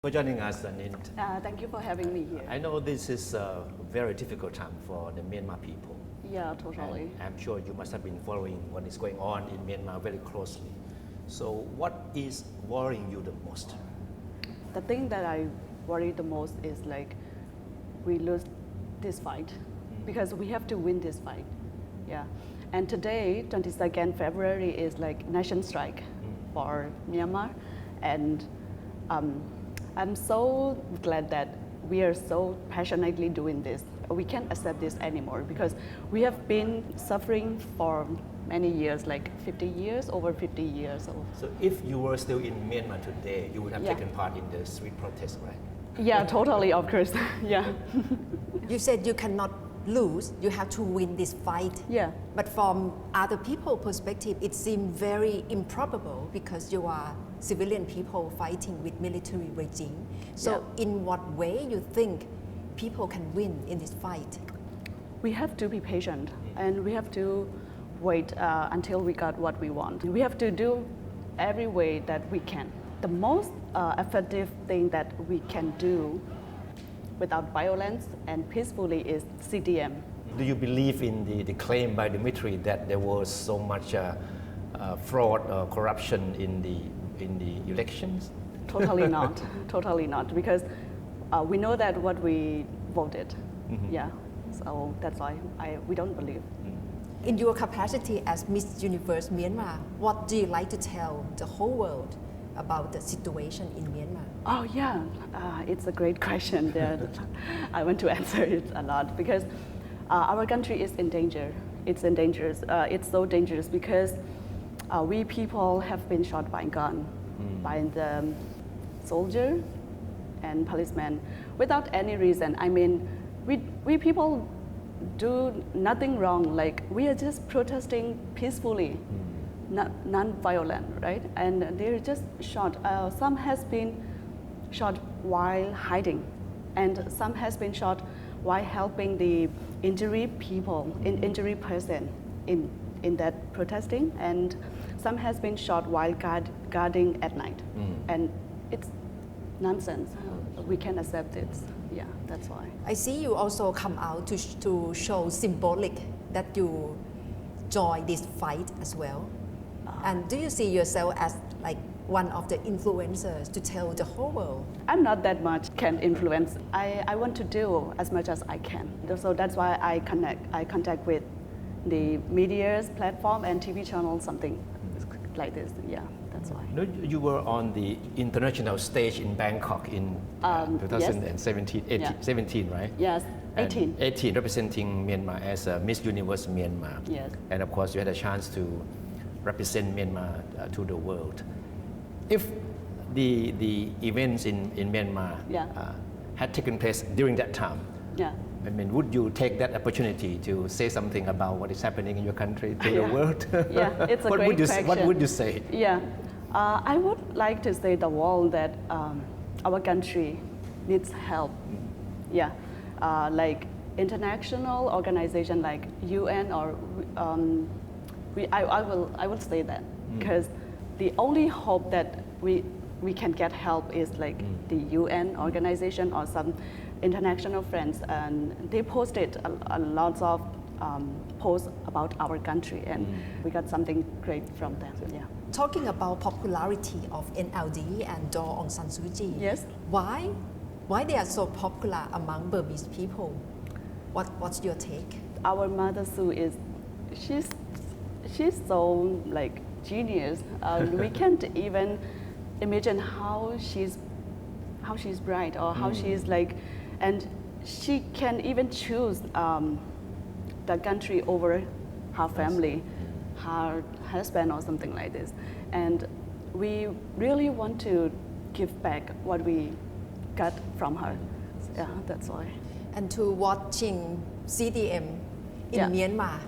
for joining us, Anin. Thank you for having me here. I know this is a very difficult time for the Myanmar people. Yeah, totally. And I'm sure you must have been following what is going on in Myanmar very closely. So what is worrying you the most? The thing that I worry the most is like we lose this fight because we have to win this fight. Yeah. And today, 22nd February is like nation strike for Myanmar. And I'm so glad that we are so passionately doing this. We can't accept this anymore because we have been suffering for many years, like 50 years, over 50 years. So if you were still in Myanmar today, you would have Yeah. taken part in the street protest, right? Yeah, totally, of course. Yeah. You said you cannot lose, you have to win this fight. Yeah. But from other people's perspective, it seemed very improbable because you are civilian people fighting with military regime. So in what way you think people can win in this fight? We have to be patient and we have to wait until we got what we want. We have to do every way that we can. The most effective thing that we can do without violence and peacefully is CDM. Do you believe in the claim by the military that there was so much fraud or corruption in the elections? Totally not, totally not, because we know that what we voted. Yeah, so that's why we don't believe. In your capacity as Miss Universe Myanmar, what do you like to tell the whole world about the situation in Myanmar? Oh yeah, it's a great question that I want to answer it a lot because our country is in danger. It's in danger. It's so dangerous because we people have been shot by gun, by the soldier and policeman without any reason. I mean, we people do nothing wrong. Like we are just protesting peacefully. Non-violent, right? And they're just shot. Some has been shot while hiding, and some has been shot while helping the injured people, injured person in that protesting, and some has been shot while guarding at night. And it's nonsense. We can't accept it. Yeah, that's why. I see you also come out to show symbolic that you join this fight as well. And do you see yourself as like one of the influencers to tell the whole world? I'm not that much can influence. I want to do as much as I can. So that's why I contact with the media's platform and TV channel, something like this. Yeah, that's why. You were on the international stage in Bangkok in 2017, yes. 17, right? Yes, 18. And 18, representing Myanmar as Miss Universe Myanmar. Yes. And of course, you had a chance to represent Myanmar to the world. If the events in Myanmar had taken place during that time, I mean, would you take that opportunity to say something about what is happening in your country to the world? Yeah, it's a great question. What would you say? Yeah, I would like to say the world that our country needs help. Yeah, like international organization like UN or I will say that because the only hope that we can get help is like the UN organization or some international friends, and they posted a lot of posts about our country, and we got something great from them. Yeah. Talking about popularity of NLD and Daw Aung San Suu Kyi. Yes. Why they are so popular among Burmese people? What's your take? Our mother Sue is, she's so like genius. We can't even imagine how she's bright or how she's like, and she can even choose the country over her family, her husband or something like this. And we really want to give back what we got from her. Yeah, that's why. And to watching CDM in Myanmar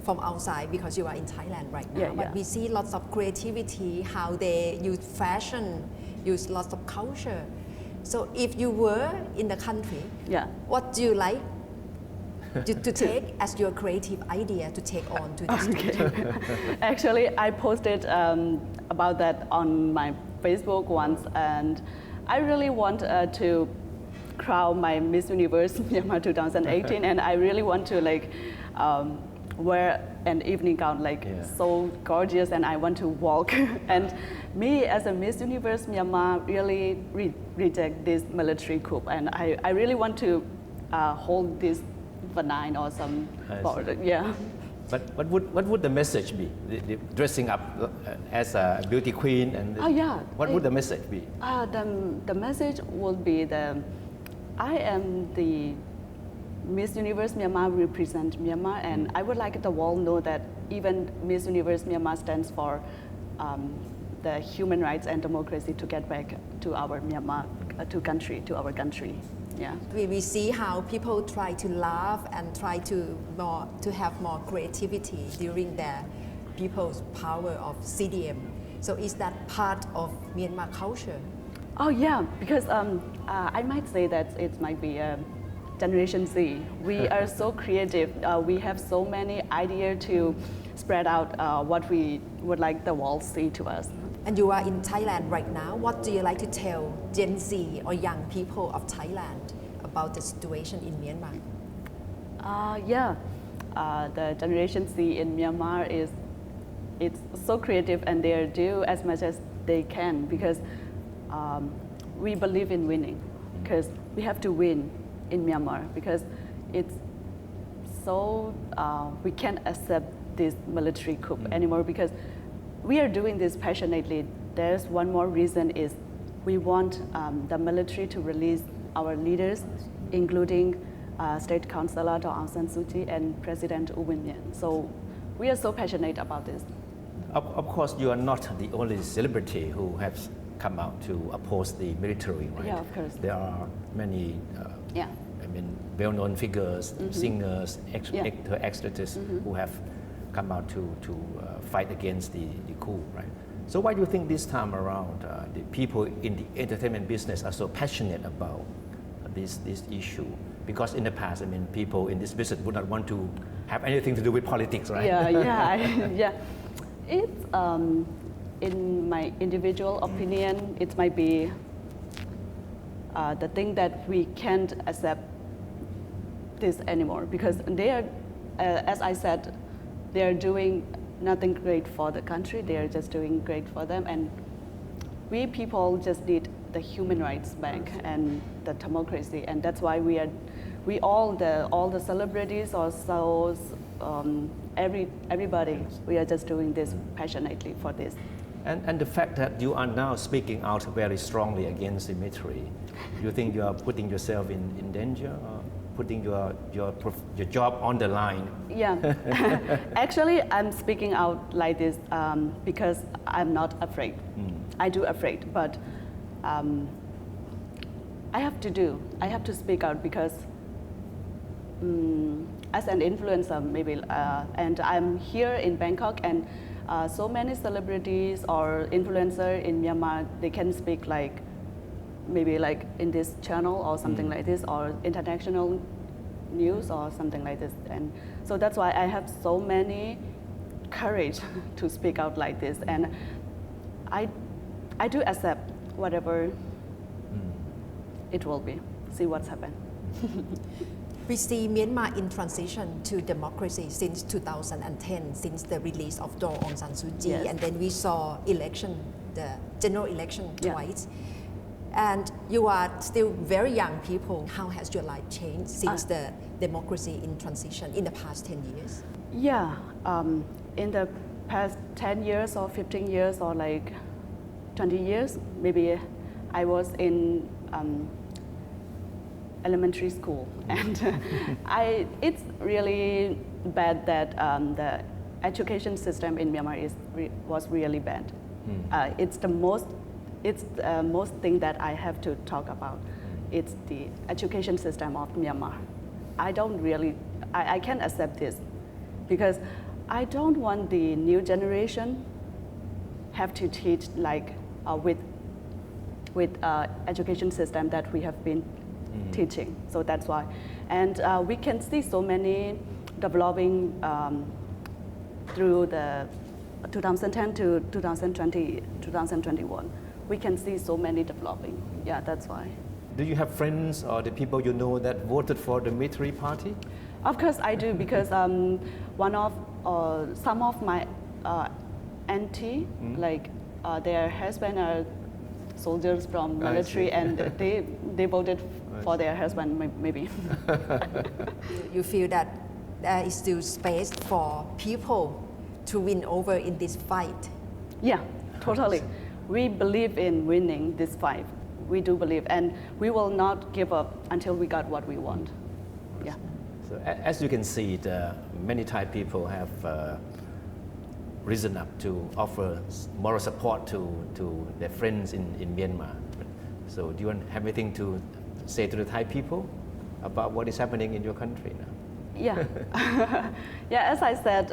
from outside because you are in Thailand right now. But we see lots of creativity, how they use fashion, use lots of culture. So if you were in the country, what do you like to take as your creative idea to take on to this country? Actually, I posted about that on my Facebook once, and I really want to crown my Miss Universe Myanmar 2018, and I really want to like wear an evening gown like so gorgeous, and I want to walk. And me as a Miss Universe Myanmar really reject this military coup, and I really want to hold this benign or some border. Yeah. But what would the message be? The dressing up as a beauty queen and what would the message be? The message would be I am the Miss Universe Myanmar represent Myanmar, and I would like the world know that even Miss Universe Myanmar stands for the human rights and democracy to get back to our Myanmar, to our country. Yeah. We see how people try to laugh and try to have more creativity during their people's power of CDM. So is that part of Myanmar culture? Oh yeah, because I might say that it might be Generation Z. We are so creative. We have so many ideas to spread out what we would like the world to see to us. And you are in Thailand right now. What do you like to tell Gen Z or young people of Thailand about the situation in Myanmar? The Generation Z in Myanmar it's so creative, and they do as much as they can because we believe in winning. Because we have to win in Myanmar because it's so we can't accept this military coup anymore because we are doing this passionately. There's one more reason is we want the military to release our leaders, including State Councillor Aung San Suu Kyi and President U Win Myint. So we are so passionate about this. Of course, you are not the only celebrity who has come out to oppose the military, right? Yeah, of course. There are many well-known figures, singers, actors who have come out to fight against the coup, right? So why do you think this time around the people in the entertainment business are so passionate about this issue? Because in the past, people in this business would not want to have anything to do with politics, right? Yeah. It's in my individual opinion, it might be the thing that we can't accept this anymore because they are, as I said, they are doing nothing great for the country. They are just doing great for them, and we people just need the human rights back and the democracy, and that's why all the celebrities or so everybody, we are just doing this passionately for this. And the fact that you are now speaking out very strongly against the military, you think you are putting yourself in danger or putting your job on the line? Yeah, actually I'm speaking out like this because I'm not afraid. I do afraid, but I have to speak out because as an influencer maybe, and I'm here in Bangkok, and so many celebrities or influencers in Myanmar, they can speak like maybe like in this channel or something like this, or international news or something like this. And so that's why I have so many courage to speak out like this. And I do accept whatever it will be. See what's happened. We see Myanmar in transition to democracy since 2010, since the release of Aung San Suu Kyi, and then we saw election, the general election twice. And you are still very young people. How has your life changed since the democracy in transition in the past 10 years? Yeah, in the past 10 years or 15 years or like 20 years, maybe I was in elementary school, and it's really bad that the education system in Myanmar was really bad. It's the most thing that I have to talk about. It's the education system of Myanmar. I can't accept this because I don't want the new generation have to teach like with education system that we have been teaching. So that's why. And we can see so many developing through the 2010 to 2020, 2021. we can see so many developing. Yeah, that's why. Do you have friends or the people you know that voted for the military party? Of course I do, because some of my auntie, like their husband are soldiers from military, and they voted for their husband maybe. You feel that there is still space for people to win over in this fight? Yeah, totally. We believe in winning this fight. We do believe, and we will not give up until we got what we want. Yeah. So as you can see, many Thai people have risen up to offer moral support to their friends in Myanmar. So do you have anything to say to the Thai people about what is happening in your country now? Yeah. Yeah, as I said,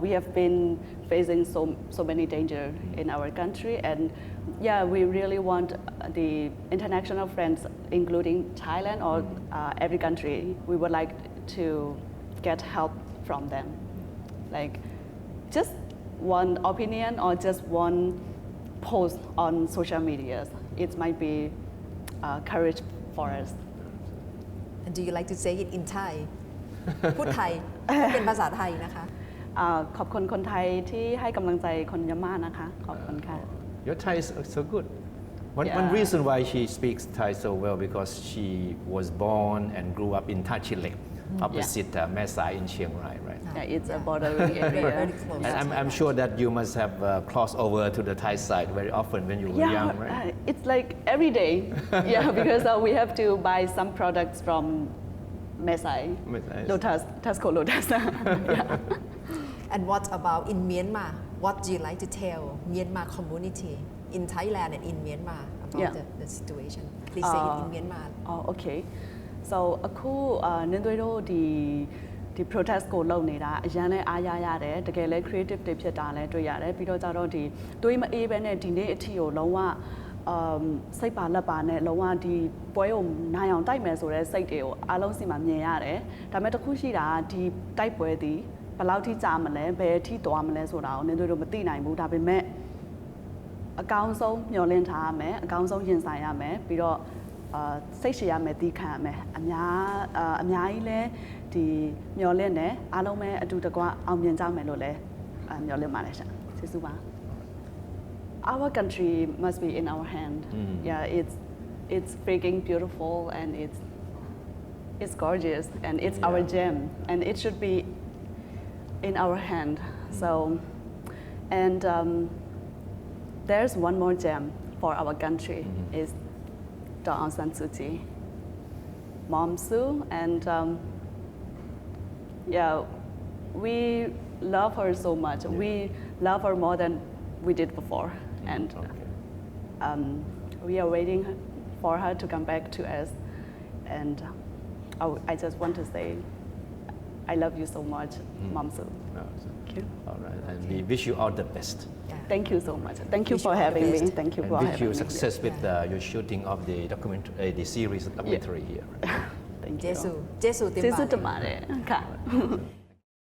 we have been facing so many danger in our country, and yeah, we really want the international friends, including Thailand or every country, we would like to get help from them. Like just one opinion or just one post on social media, it might be courage for us. And do you like to say it in Thai? พูดไทย เป็นภาษาไทยนะคะ ขอบคุณคนไทยที่ให้กำลังใจคนยาม่านะคะ ขอบคุณค่ะ Your Thai is so good. One reason why she speaks Thai so well because she was born and grew up in Thai Chile, opposite Mae Sai in Chiang Rai, right? Yeah, it's a bordering area. Very close. And I'm sure that you must have crossed over to the Thai side very often when you were young, right? It's like every day. Yeah, because we have to buy some products from Mae Sai, Lotus, Tasco Lotus. Yeah. And what about in Myanmar? What do you like to tell Myanmar community in Thailand and in Myanmar about the situation? Please say it in Myanmar. Oh, okay. So အခုနင်တို့ဒီ protest ကိုလုပ်နေတာအရန်နဲ့အားရရတယ်တကယ်လဲ creative တွေဖြစ်တာလဲတွေ့ရတယ်ပြီးတော့ကြတော့ဒီတွေးမအေးပဲနဲ့ဒီနေ့အထီကိုလုံးဝစိတ်ပါလက်ပါနဲ့လုံးဝဒီပွဲကိုနိုင်အောင်တိုက်မယ်ဆိုတဲ့စိတ်တွေကိုအားလုံးစီမှာမြင်ရတယ်ဒါပေမဲ့တစ်ခုရှိတာဒီတိုက်ပွဲဒီဘယ်လောက်ထိကြာမလဲဘယ်အထိသွားမလဲဆိုတာကိုနင်တို့မသိနိုင်ဘူးဒါပေမဲ့အကောင်းဆုံးမျှော်လင့်ထားရမယ်အကောင်းဆုံးရင်ဆိုင်ရမယ်ပြီးတော့စိတ်ရှည်ရမယ်တီးခံရမယ်အများကြီးလဲဒီမျှော်လင့်တယ်အားလုံးပဲအတူတကွအောင်မြင်ကြမယ်လို့လဲမျှော်လင့်ပါတယ်ရှင်ကျေးဇူးပါ Our country must be in our hand. Yeah, it's freaking beautiful and it's gorgeous and it's our gem and it should be in our hand. So, and there's one more gem for our country is Aung San Suu Kyi, Mom Suu, and yeah, we love her so much. We love her more than we did before, and we are waiting for her to come back to us. And I just want to say, I love you so much, Mom Suu. Thank you. All right, and we wish you all the best. Thank you so much. Thank you for having me. Thank you for having me. Wish you success with your shooting of the documentary, the series documentary here. Thank you. เจสุเต็ม ကျေးဇူး ปาก တင်ပါတယ်ค่ะ